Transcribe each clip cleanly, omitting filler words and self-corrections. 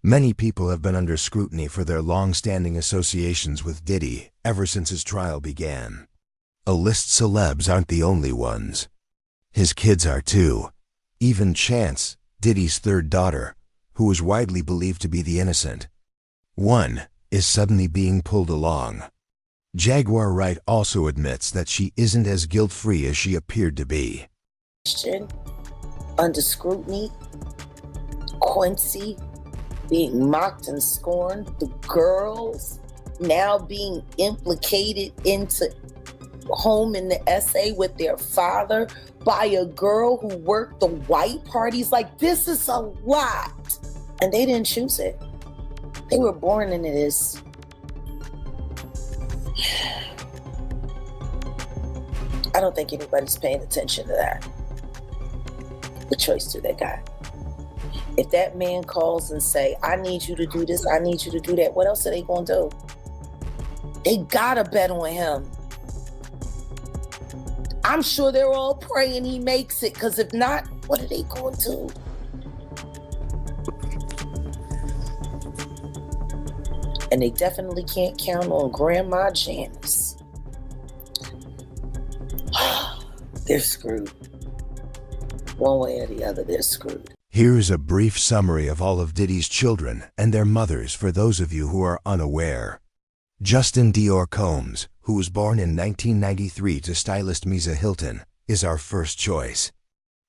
Many people have been under scrutiny for their long-standing associations with Diddy ever since his trial began. A-list celebs aren't the only ones. His kids are too. Even Chance, Diddy's third daughter, who was widely believed to be the innocent one, is suddenly being pulled along. Jaguar Wright also admits that she isn't as guilt-free as she appeared to be. Under scrutiny, Quincy being mocked and scorned, the girls now being implicated into home in the SA with their father by a girl who worked the white parties. Like, this is a lot. And they didn't choose it. They were born into this. I don't think anybody's paying attention to that. The choice that they got. If that man calls and say, I need you to do this, I need you to do that, what else are they gonna do? They gotta bet on him. I'm sure they're all praying he makes it, because if not, what are they going to do? And they definitely can't count on Grandma Janice. They're screwed. One way or the other, they're screwed. Here's a brief summary of all of Diddy's children and their mothers for those of you who are unaware. Justin Dior Combs, who was born in 1993 to stylist Misa Hilton, is our first choice.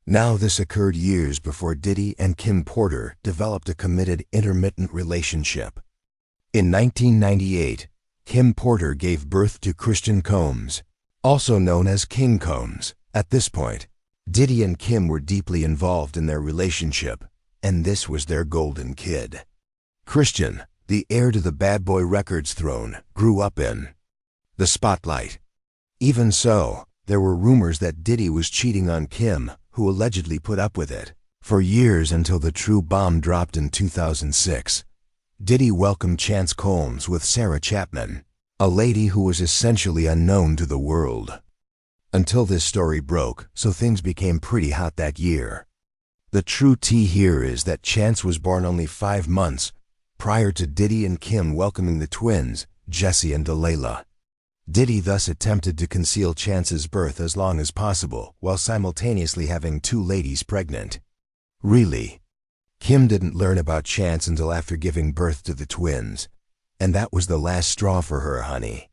Now, this occurred years before Diddy and Kim Porter developed a committed intermittent relationship. In 1998, Kim Porter gave birth to Christian Combs, also known as King Combs. At this point, Diddy and Kim were deeply involved in their relationship, and this was their golden kid. Christian, the heir to the Bad Boy Records throne, grew up in the spotlight. Even so, there were rumors that Diddy was cheating on Kim, who allegedly put up with it for years until the true bomb dropped in 2006. Diddy welcomed Chance Combs with Sarah Chapman, a lady who was essentially unknown to the world. Until this story broke, so things became pretty hot that year. The true tea here is that Chance was born only 5 months prior to Diddy and Kim welcoming the twins, Jesse and Delilah. Diddy thus attempted to conceal Chance's birth as long as possible while simultaneously having 2 ladies pregnant. Really, Kim didn't learn about Chance until after giving birth to the twins, and that was the last straw for her, honey.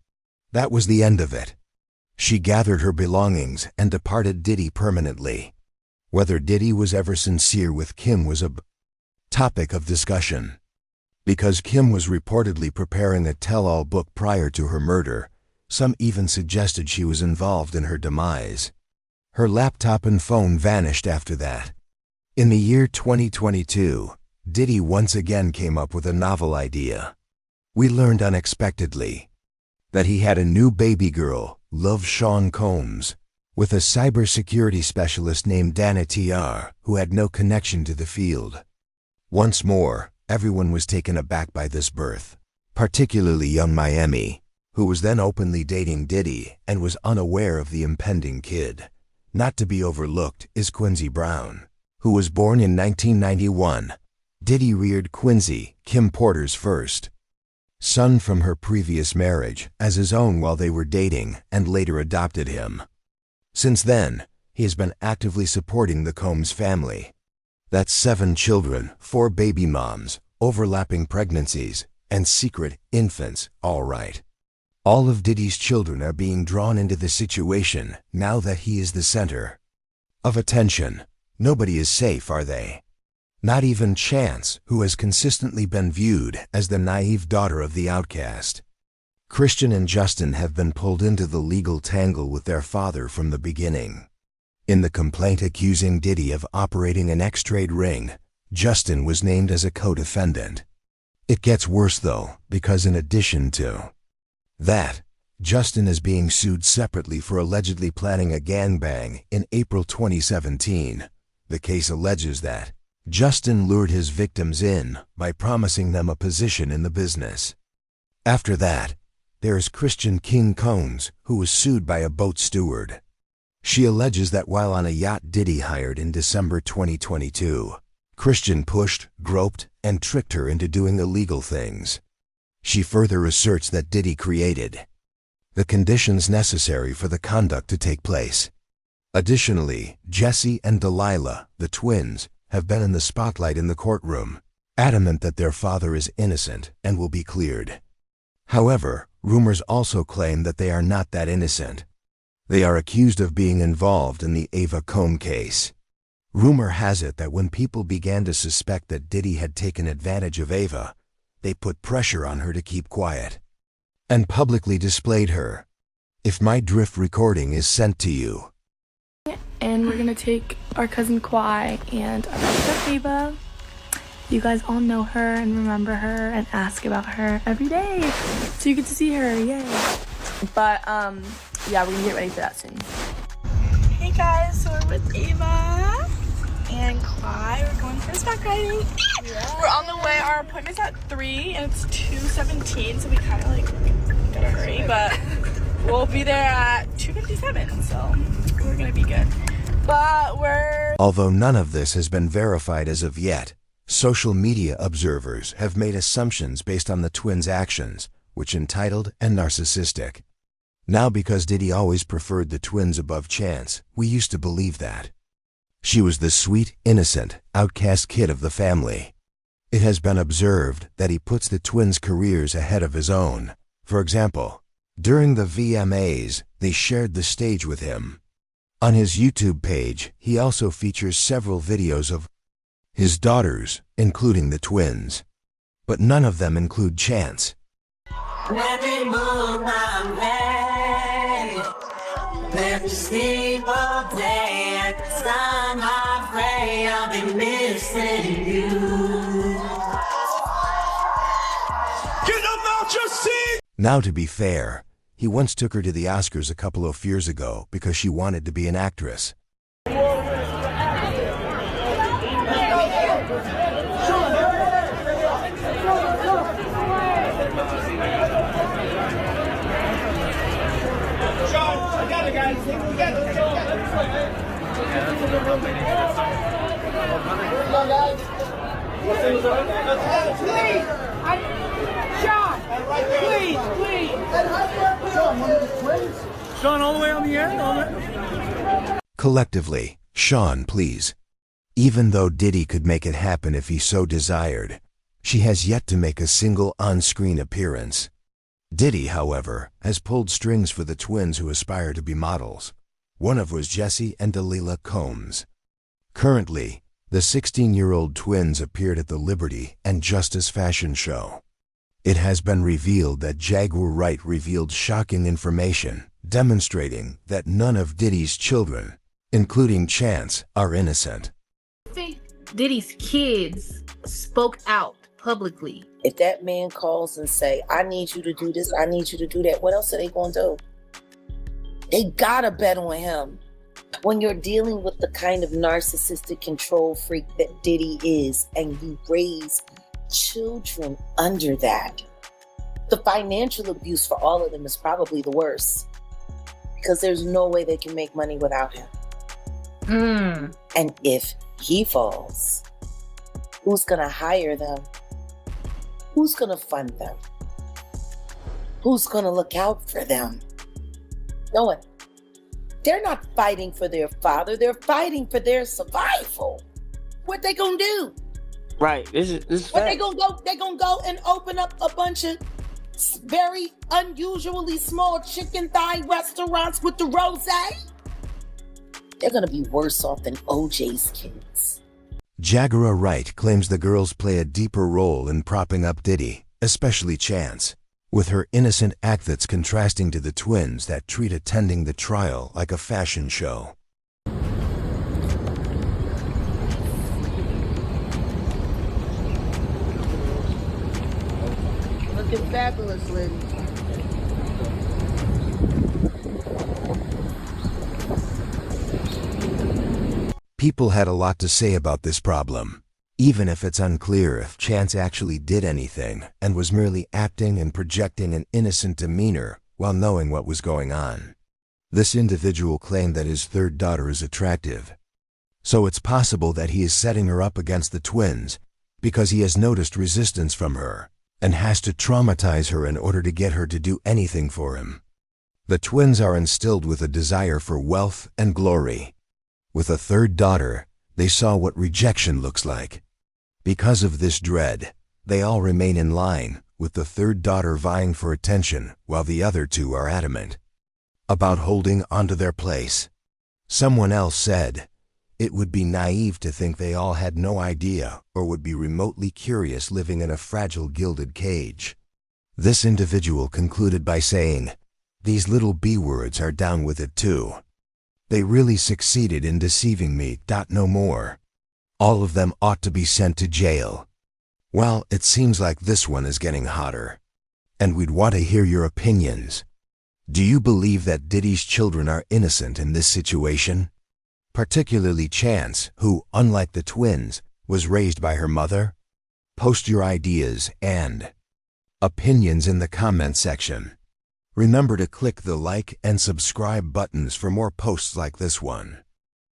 That was the end of it. She gathered her belongings and departed Diddy permanently. Whether Diddy was ever sincere with Kim was a topic of discussion. Because Kim was reportedly preparing a tell-all book prior to her murder, some even suggested she was involved in her demise. Her laptop and phone vanished after that. In the year 2022, Diddy once again came up with a novel idea. We learned unexpectedly that he had a new baby girl, Love Sean Combs, with a cybersecurity specialist named Dana TR, who had no connection to the field. Once more, everyone was taken aback by this birth, particularly young Miami, who was then openly dating Diddy and was unaware of the impending kid. Not to be overlooked is Quincy Brown, who was born in 1991. Diddy reared Quincy, Kim Porter's first son from her previous marriage, as his own while they were dating, and later adopted him. Since then, he has been actively supporting the Combs family. That's 7 children, 4 baby moms, overlapping pregnancies, and secret infants, all right. All of Diddy's children are being drawn into the situation now that he is the center of attention. Nobody is safe, are they? Not even Chance, who has consistently been viewed as the naive daughter of the outcast. Christian and Justin have been pulled into the legal tangle with their father from the beginning. In the complaint accusing Diddy of operating an X-trade ring, Justin was named as a co-defendant. It gets worse though, because in addition to that, Justin is being sued separately for allegedly planning a gangbang in April 2017. The case alleges that Justin lured his victims in by promising them a position in the business. After that, there is Christian King Combs, who was sued by a boat steward. She alleges that while on a yacht Diddy hired in December 2022, Christian pushed, groped, and tricked her into doing illegal things. She further asserts that Diddy created the conditions necessary for the conduct to take place. Additionally, Jesse and Delilah, the twins, have been in the spotlight in the courtroom, adamant that their father is innocent and will be cleared. However, rumors also claim that they are not that innocent. They are accused of being involved in the Ava Combe case. Rumor has it that when people began to suspect that Diddy had taken advantage of Ava, they put pressure on her to keep quiet and publicly displayed her. If my drift recording is sent to you. And we're gonna take our cousin Kwai and our sister Ava. You guys all know her and remember her and ask about her every day. So you get to see her, yay. But yeah, we're gonna get ready for that soon. Hey guys, so we're with Ava and Kwai. We're going horseback riding. Yeah. We're on the way. Our appointment's at 3 and it's 2:17, so we kind of like gotta hurry, but we'll be there at 2:57, so we're gonna be good. But Although none of this has been verified as of yet, social media observers have made assumptions based on the twins' actions, which entitled and narcissistic. Now, because Diddy always preferred the twins above Chance, we used to believe that she was the sweet, innocent, outcast kid of the family. It has been observed that he puts the twins' careers ahead of his own. For example, during the VMAs, they shared the stage with him. On his YouTube page, he also features several videos of his daughters, including the twins. But none of them include Chance. Let me move my way. Let me sleep all day. At the time I pray I'll be missing you. Get up out your seat! Now, to be fair, he once took her to the Oscars a couple of years ago because she wanted to be an actress. Sean, all the way on the end? Collectively, Sean, please. Even though Diddy could make it happen if he so desired, she has yet to make a single on-screen appearance. Diddy, however, has pulled strings for the twins who aspire to be models. One of was Jesse and Delilah Combs. Currently, the 16-year-old twins appeared at the Liberty and Justice fashion show. It has been revealed that Jaguar Wright revealed shocking information demonstrating that none of Diddy's children, including Chance, are innocent. Diddy's kids spoke out publicly. If that man calls and say, I need you to do this, I need you to do that, what else are they going to do? They gotta bet on him. When you're dealing with the kind of narcissistic control freak that Diddy is, and you raise children under that, the financial abuse for all of them is probably the worst, because there's no way they can make money without him. And if he falls, who's gonna hire them? Who's gonna fund them? Who's gonna look out for them? No one. They're not fighting for their father. They're fighting for their survival. What they gonna do? Right. This is what they gonna go? They gonna go and open up a bunch of very unusually small chicken thigh restaurants with the rosé? They're gonna be worse off than OJ's kids. Jaguar Wright claims the girls play a deeper role in propping up Diddy, especially Chance, with her innocent act that's contrasting to the twins that treat attending the trial like a fashion show. Looking fabulous, lady. People had a lot to say about this problem, even if it's unclear if Chance actually did anything and was merely acting and projecting an innocent demeanor while knowing what was going on. This individual claimed that his third daughter is attractive. So it's possible that he is setting her up against the twins because he has noticed resistance from her and has to traumatize her in order to get her to do anything for him. The twins are instilled with a desire for wealth and glory. With a third daughter, they saw what rejection looks like. Because of this dread, they all remain in line, with the third daughter vying for attention while the other two are adamant about holding onto their place. Someone else said, "It would be naive to think they all had no idea or would be remotely curious living in a fragile gilded cage." This individual concluded by saying, "These little B-words are down with it too. They really succeeded in deceiving me. No more. All of them ought to be sent to jail." Well, it seems like this one is getting hotter. And we'd want to hear your opinions. Do you believe that Diddy's children are innocent in this situation? Particularly Chance, who, unlike the twins, was raised by her mother? Post your ideas and opinions in the comment section. Remember to click the like and subscribe buttons for more posts like this one.